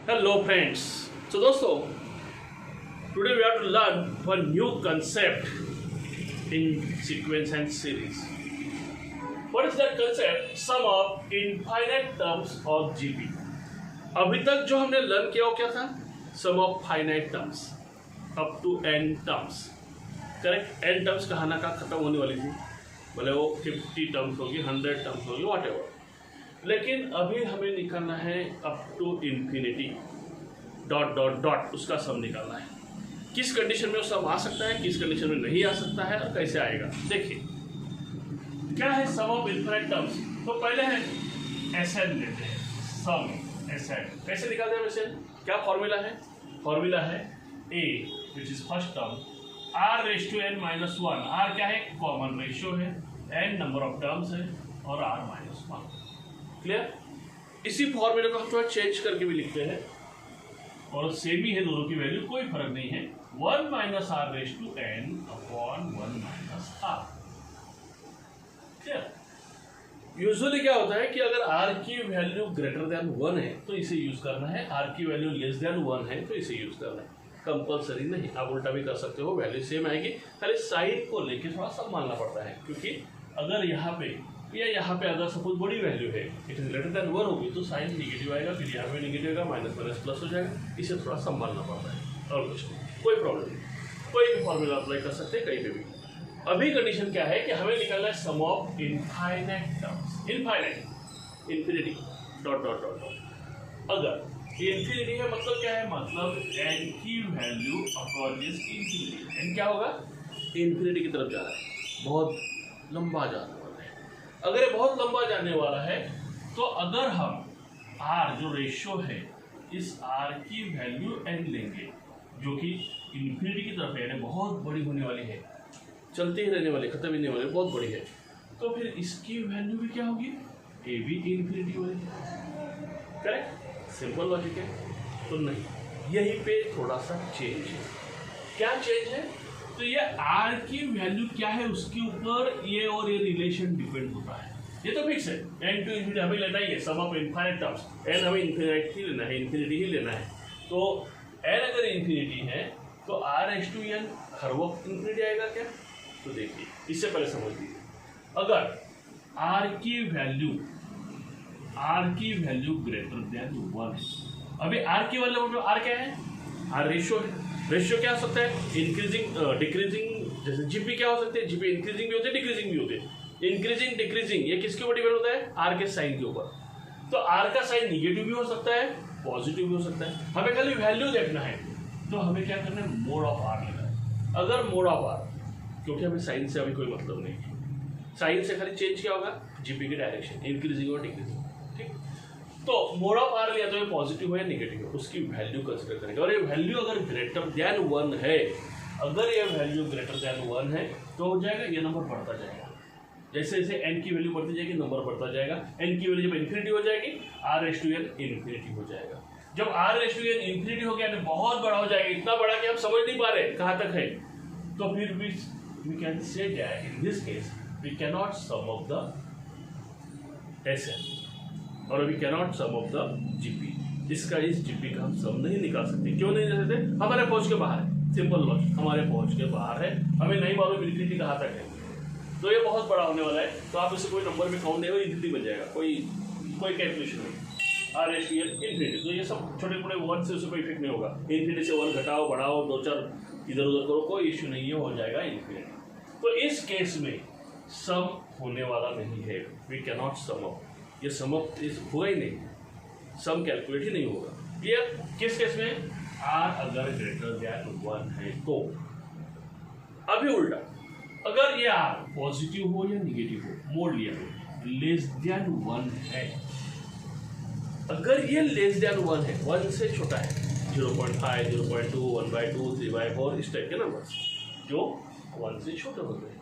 Hello friends. So दोस्तों, today we have to learn one new concept in sequence and series. What is that concept? Sum of infinite terms of GP. अभी तक जो हमने learn किया वो क्या था? Sum of finite terms up to n terms. Correct? n terms कहाँ ना कहाँ खत्म होने वाली थी, भले वो 50 टर्म्स होगी, 100 टर्म्स होगी, व्हाटएवर. लेकिन अभी हमें निकालना है up to infinity dot dot dot, उसका सम निकालना है. किस कंडीशन में वो सम आ सकता है, किस कंडीशन में नहीं आ सकता है और कैसे आएगा. देखिए क्या है सम ऑफ इन्फिनिट टर्म्स. तो पहले है एसएन लेते हैं. सम एसएन कैसे निकालते हैं एसएन? क्या फॉर्मूला है? फॉर्मूला है A which is first term r raise to n minus one. R क्या है? कॉमन रेशियो है, एन नंबर ऑफ टर्म्स है और आर माइनस वन. क्लियर? इसी फॉर्मूले को हम थोड़ा चेंज करके भी लिखते हैं और सेम ही है दोनों की वैल्यू, कोई फर्क नहीं है. 1 minus R raise to N upon 1 minus R. Clear? Usually क्या होता है कि अगर आर की वैल्यू ग्रेटर देन 1 है तो इसे यूज करना है, आर की वैल्यू लेस देन 1 है तो इसे यूज करना है. कंपल्सरी नहीं, आप उल्टा भी कर सकते हो, वैल्यू सेम आएगी, खाली साइन को लेके थोड़ा संभालना पड़ता है. क्योंकि अगर यहाँ पे या यहाँ पे अगर सपोज बड़ी वैल्यू है, इट इज ग्रेटर देन 1 होगी तो साइन निगेटिव आएगा, फिर यहाँ पे निगेटिव आएगा, माइनस माइनस प्लस हो जाएगा. इसे थोड़ा संभालना पड़ता है और कुछ नहीं, कोई प्रॉब्लम नहीं. कोई भी फॉर्मूला अप्लाई कर सकते हैं कहीं पे भी. अभी कंडीशन क्या है कि हमें निकालना है sum of infinite terms. Infinite infinity dot dot dot dot. अगर इन्फिनिटी है मतलब क्या है? मतलब एन की वैल्यू अप्रोचेस इन्फिनिटी. एन क्या होगा? इन्फिनिटी की तरफ जा रहा है, बहुत लंबा जा रहा है. अगर ये बहुत लंबा जाने वाला है तो अगर हम आर जो रेशियो है इस आर की वैल्यू एन लेंगे जो कि इन्फिनिटी की तरफ है, यानी बहुत बड़ी होने वाली है, चलते ही रहने वाली, खत्म ही नहीं वाली, बहुत बड़ी है, तो फिर इसकी वैल्यू भी क्या होगी? ए भी इन्फिनिटी वाली. करेक्ट? सिंपल लॉजिक है. तो नहीं, यहीं पे थोड़ा सा चेंज है. क्या चेंज है? तो ये आर की वैल्यू क्या है उसके ऊपर ये और ये रिलेशन डिपेंड होता है. ये तो फिक्स है, एन टू इन्फिनिटी हमें लेना ही है. Sum of infinite terms, N हमें इन्फिनिटी ही लेना है, इन्फिनिटी ही लेना है. तो एन अगर इन्फिनिटी है तो आर एच टू एन हर वक्त इन्फिनिटी आएगा क्या? तो देखिए, इससे पहले समझ लीजिए, अगर आर की वैल्यू ग्रेटर देन 1 है. अभी आर की वैल्यू मतलब आर क्या है? आर रेशियो है. रेशियो क्या हो सकता है? Increasing decreasing. जैसे जीपी क्या हो सकते हैं? जीपी इंक्रीजिंग भी होते हैं, डिक्रीजिंग भी होते हैं. इंक्रीजिंग डिक्रीजिंग ये किसके ऊपर डिपेंड होता है? आर के साइन के ऊपर. तो आर का साइन निगेटिव भी हो सकता है, पॉजिटिव भी हो सकता है. हमें खाली वैल्यू देखना है तो हमें क्या करना है? मोड ऑफ आर लेना है. अगर मोड ऑफ आर, क्योंकि हमें साइन से अभी कोई मतलब नहीं है, साइन से खाली चेंज क्या होगा? जीपी की डायरेक्शन, इंक्रीजिंग और डिक्रीजिंग. ठीक, तो मोड ऑफ आर लिया तो ये पॉजिटिव है नेगेटिव है, उसकी वैल्यू कंसिडर करेंगे. और ये वैल्यू अगर ग्रेटर देन 1 है, अगर ये वैल्यू ग्रेटर देन 1 है तो हो जाएगा ये नंबर बढ़ता जाएगा. जैसे जैसे n की वैल्यू बढ़ती जाएगी नंबर बढ़ता जाएगा. n की वैल्यू जब इन्फिनिटी हो जाएगी r raise to n infinity हो जाएगा. जब r raise to n infinity हो गया तो बहुत बड़ा हो जाएगा, इतना बड़ा कि हम समझ नहीं पा रहे कहाँ तक है. तो फिर we can say that in this case we can not sum of the SN और we can not sum of the GP. इसका इस GP का हम सम नहीं निकाल सकते. क्यों नहीं निकाल सकते? हमारे पहुंच के बाहर है. सिंपल लॉजिक, हमारे पहुंच के बाहर है, हमें नहीं मालूम इन्फिनिटी कहाँ तक है. तो ये बहुत बड़ा होने वाला है, तो आप इसे कोई नंबर में काउंट नहीं होगा, इन्फिनिटी बन जाएगा, कोई कैलकुलेशन नहीं. आर एच इन्फिनिटी, तो ये सब छोटे मोटे 1 से उससे कोई इफेक्ट नहीं होगा. इन्फिनिटी से 1 घटाओ बढ़ाओ 2-4 इधर उधर करो, कोई इश्यू नहीं है, हो जाएगा इन्फिनिटी. तो इस केस में सम होने वाला नहीं है. We can not sum up, ये सम अप होगा ही नहीं, सम कैलकुलेट ही नहीं होगा. ये किस केस में? आर अगर ग्रेटर देन 1 है तो. अभी उल्टा, अगर ये आर पॉजिटिव हो या निगेटिव हो, मोड लिया हो, लेस देन 1 है. अगर ये लेस देन 1 है, 1 से छोटा है, 0.5 0.2 1/2 3/4 इस टाइप के नंबर जो 1 से छोटे होते हैं.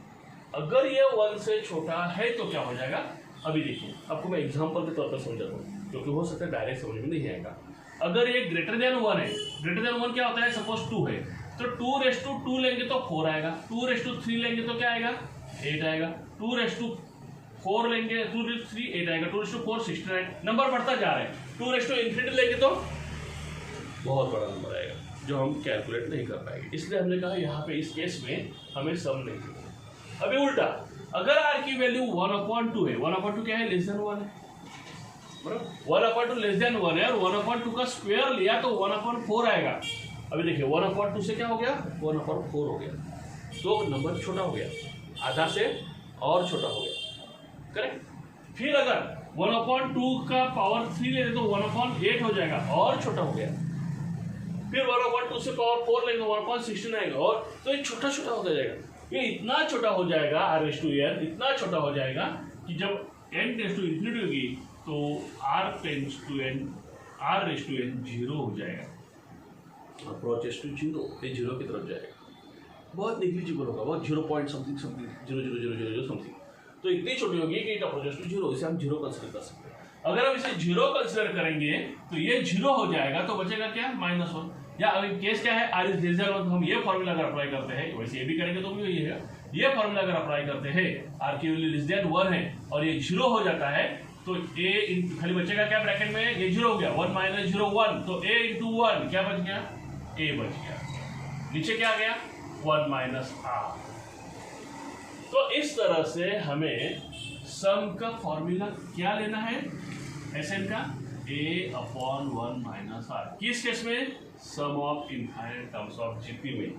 अगर ये 1 से छोटा है तो क्या हो जाएगा? अभी देखिए, आपको मैं एग्जांपल के तौर पर समझाता हूँ क्योंकि हो सकता है डायरेक्ट समझ में नहीं आएगा. अगर ये ग्रेटर देन 1 है, ग्रेटर देन 1 क्या होता है? सपोज 2 है तो 2 रेश टू 2 लेंगे तो 4 आएगा. 2 रेश टू 3 लेंगे तो क्या आएगा? 8 आएगा. 2 रेश टू 4 लेंगे, 2 रेश 3 8 आएगा. 2 रेश टू 4 16 आएगा. नंबर बढ़ता जा रहा है. 2 रेश टू इन्फिनिटी लेंगे तो बहुत बड़ा नंबर आएगा जो हम कैलकुलेट नहीं कर पाएंगे। इसलिए हमने कहा यहाँ पे इस केस में हमें सम नहीं चाहिए। अभी उल्टा, अगर r की वैल्यू 1/2 है, 1/2 क्या है, लेस देन 1 है, बराबर 1/2 लेस देन 1 है, और 1/2 का स्क्वायर लिया तो 1/4 आएगा। अभी देखिए 1/2 से क्या हो गया, 1/4 हो गया, तो नंबर छोटा हो गया, आधा से और छोटा हो गया, करेक्ट। फिर अगर 1/2 का पावर 3 ले तो 1/8 हो जाएगा और छोटा हो गया। फिर 1/2 से पावर 4 लेंगे तो 1/16 आएगा, और तो ये छोटा छोटा होता जाएगा। ये इतना छोटा हो जाएगा r/n, इतना छोटा हो जाएगा कि जब n टेंड्स टू इन्फिनिटी होगी तो r/n 0 हो जाएगा, अप्रोचेस टू 0, ये 0 की तरफ जाएगा, बहुत निग्लिजिबल होगा, बहुत 0 पॉइंट समथिंग 0.0000 समथिंग, तो इतनी छोटी होगी कि इट अप्रोचेस टू 0, इसे हम 0 कंसिडर कर सकते हैं। अगर हम इसे 0 कंसिडर करेंगे तो ये 0 हो जाएगा, तो बचेगा क्या, -1। या अगर केस क्या है, r इज लेस देन 1, तो हम ये फॉर्मूला अगर अप्लाई करते हैं, वैसे ये भी करेंगे तो भी यही है, ये फॉर्मूला अगर अप्लाई करते हैं, r की वैल्यू लेस देन 1 है और ये 0 हो जाता है, तो a खाली बचेगा क्या ब्रैकेट में, ये 0 हो गया, 1 - 0 1, तो a × 1 क्या बच गया, a बच गया, नीचे क्या आ गया, 1 - r। तो इस तरह से हमें सम का फॉर्मूला क्या लेना है, Sn का a/1 - r, किस केस में, sum of infinite terms of GP में,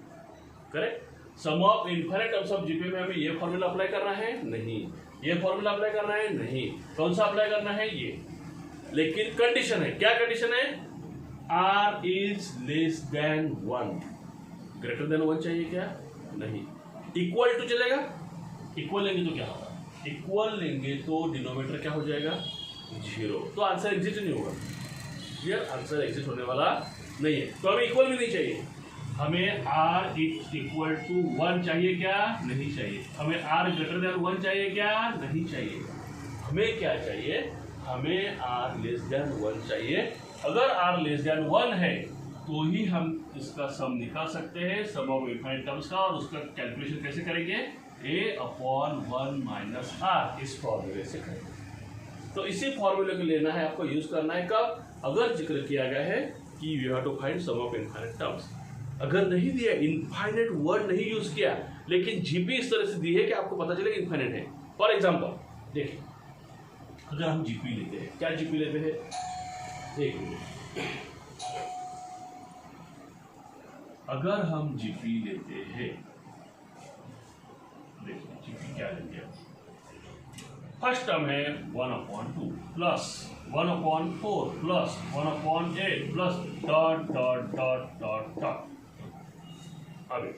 correct. Sum of infinite terms of GP में हमें ये फॉर्मूला अप्लाई करना है, नहीं, ये फॉर्मूला अप्लाई करना है, नहीं, कौन सा अप्लाई करना है, ये। लेकिन कंडीशन है, क्या कंडीशन है, r is less than 1, greater than 1 चाहिए क्या, नहीं, इक्वल टू चलेगा, इक्वल लेंगे तो क्या होगा, इक्वल लेंगे तो डिनोमिनेटर क्या हो जाएगा, 0, तो आंसर एग्जिस्ट नहीं होगा, क्लियर, आंसर एग्जिस्ट होने वाला नहीं है। तो हमें इक्वल भी नहीं चाहिए, हमें r इक्वल टू 1 चाहिए क्या, नहीं चाहिए। हमें r ग्रेटर देन 1 चाहिए क्या, नहीं चाहिए। हमें क्या चाहिए, हमें r लेस देन 1 चाहिए। अगर r लेस देन 1 है तो ही हम इसका सम निकाल सकते हैं, सम ऑफ इनफाइनाइट टर्म्स का, और उसका कैलकुलेशन कैसे करेंगे, a/1 - r, इस फॉर्मूले से करेंगे। तो इसी फॉर्मूले को लेना है, आपको यूज करना है कब, अगर जिक्र किया गया है कि you have to find sum of infinite terms. अगर नहीं दिया, इनफाइनाइट वर्ड नहीं यूज किया, लेकिन जीपी इस तरह से दी है कि आपको पता चले इनफाइनाइट है। फॉर एग्जांपल देखिए, अगर हम जीपी लेते हैं, क्या जीपी लेते हैं, एक मिनट, अगर हम जीपी लेते हैं, देखिए जीपी क्या लेंगे, फर्स्ट टर्म है 1/2 plus 1/4 plus 1/8 plus dot dot dot dot dot. अभी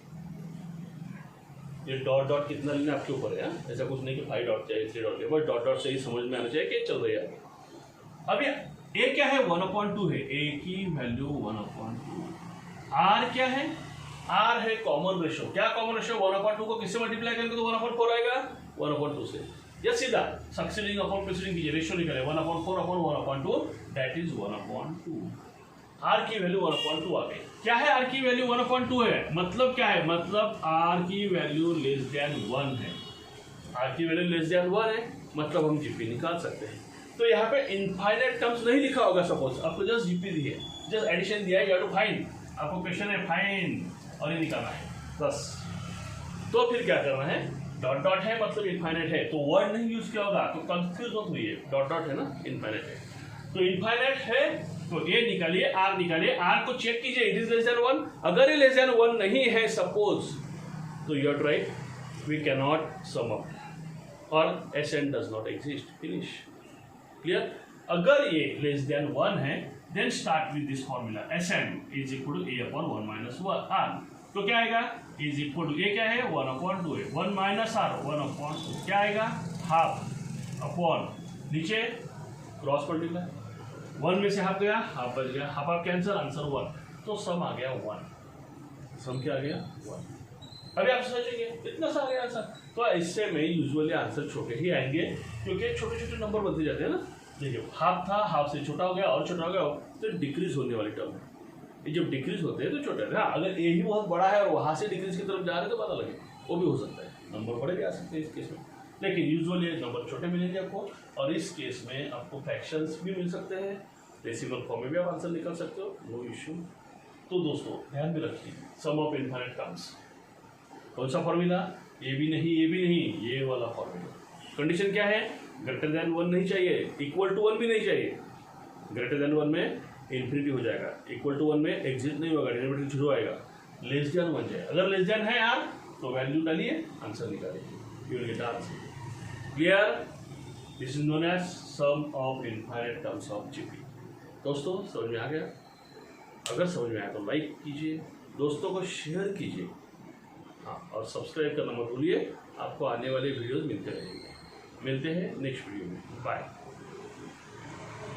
ये डॉट डॉट कितना लेना आपके ऊपर है, ऐसा कुछ नहीं कि 5 डॉट चाहिए 3 डॉट चाहिए, बस डॉट डॉट से ही समझ में आना चाहिए कि चल रही है। अभी a क्या है, 1/2 है, a की वैल्यू 1/2, r क्या है, r है कॉमन रेशियो, क्या कॉमन रेशियो, 1/2 को किससे मल्टीप्लाई करेंगे तो 1/4 आएगा, 1/2 से, या सीधा सक्सीडिंग अपॉन प्रीसीडिंग कीजिए, रेशियो निकले 1/4/1/2, दैट इज 1/2। r की वैल्यू 1/2 आ गई। क्या है, r की वैल्यू 1/2 है, मतलब क्या है, मतलब r की वैल्यू लेस देन 1 है, r की वैल्यू लेस देन 1 है, मतलब हम जीपी निकाल सकते हैं। तो यहाँ पे इनफाइनाइट टर्म्स नहीं लिखा होगा, सपोज आपको जस्ट जीपी दी है, जस्ट एडिशन दिया है, यू हैव टू फाइंड, आपको क्वेश्चन है फाइंड और ये निकालना है बस। तो फिर क्या करना है, डॉट डॉट है मतलब इनफाइनाइट है, तो वर्ड नहीं यूज किया होगा, तो कंफ्यूज मत हुई है, डॉट डॉट है ना, इनफाइनाइट है, तो इनफाइनाइट है तो ए निकालिए, आर निकालिए, आर को चेक कीजिए, इट इज लेस देन 1, अगर ये लेस देन 1 नहीं है सपोज, तो you are right, we can not sum up और Sn does not exist, finish, clear. अगर ये लेस देन 1 है, then start with this formula, Sn is equal to a/1 - 1r, तो क्या आएगा, इज इक्वल टू ए क्या है, 1/2 है, 1 - r 1/2, क्या आएगा, हाफ अपॉन, नीचे क्रॉस मल्टीप्लाई, 1 में से हाफ गया, हाफ बच गया, हाफ हाफ कैंसर, आंसर 1, तो सम आ गया 1, सम क्या आ गया 1। अभी आप सोचेंगे इतना सा आ गया आंसर, तो इससे में यूजुअली आंसर छोटे ही आएंगे, क्योंकि छोटे छोटे नंबर बनते जाते हैं ना। देखिए हाफ था, हाफ से छोटा हो गया और छोटा हो गया, तो डिक्रीज होने वाली टर्म है, ये जब डिक्रीज होते हैं तो छोटे है। हाँ, अगर ए ही बहुत बड़ा है और वहाँ से डिक्रीज की तरफ जा रहे हैं तो पता लगे, वो भी हो सकता है, नंबर बड़े भी आ सकते हैं इस केस में, लेकिन यूजुअली नंबर छोटे मिलेंगे आपको। और इस केस में आपको फ्रैक्शंस भी मिल सकते हैं डेसिमल फॉर्म में भी आप आंसर निकाल सकते हो, नो इश्यू। तो दोस्तों ध्यान में रखिए, सम ऑफ इनफाइनाइट टर्म्स, कौन सा फॉर्मूला, ये भी नहीं ये भी नहीं, ये वाला फॉर्मूला। कंडीशन क्या है, ग्रेटर देन 1 नहीं चाहिए, इक्वल टू 1 भी नहीं चाहिए। ग्रेटर देन 1 में इन्फिनिटी हो जाएगा, इक्वल टू 1 में एग्जिट नहीं होगा, डेरिवेटिव जीरो आएगा, लेस देन 1 जाए। अगर लेस देन है यार तो वैल्यू डालिए, आंसर निकालिए, you will get answer. Clear? This is known as sum of infinite terms of GP. दोस्तों समझ में आ गया? अगर समझ में आया तो लाइक कीजिए, दोस्तों को शेयर कीजिए, हाँ, और सब्सक्राइब करना मत भूलिए। आपको आने वाले वीडियोस मिलते रहेंगे। मिलते हैं नेक्स्ट वीडियो में, बाय।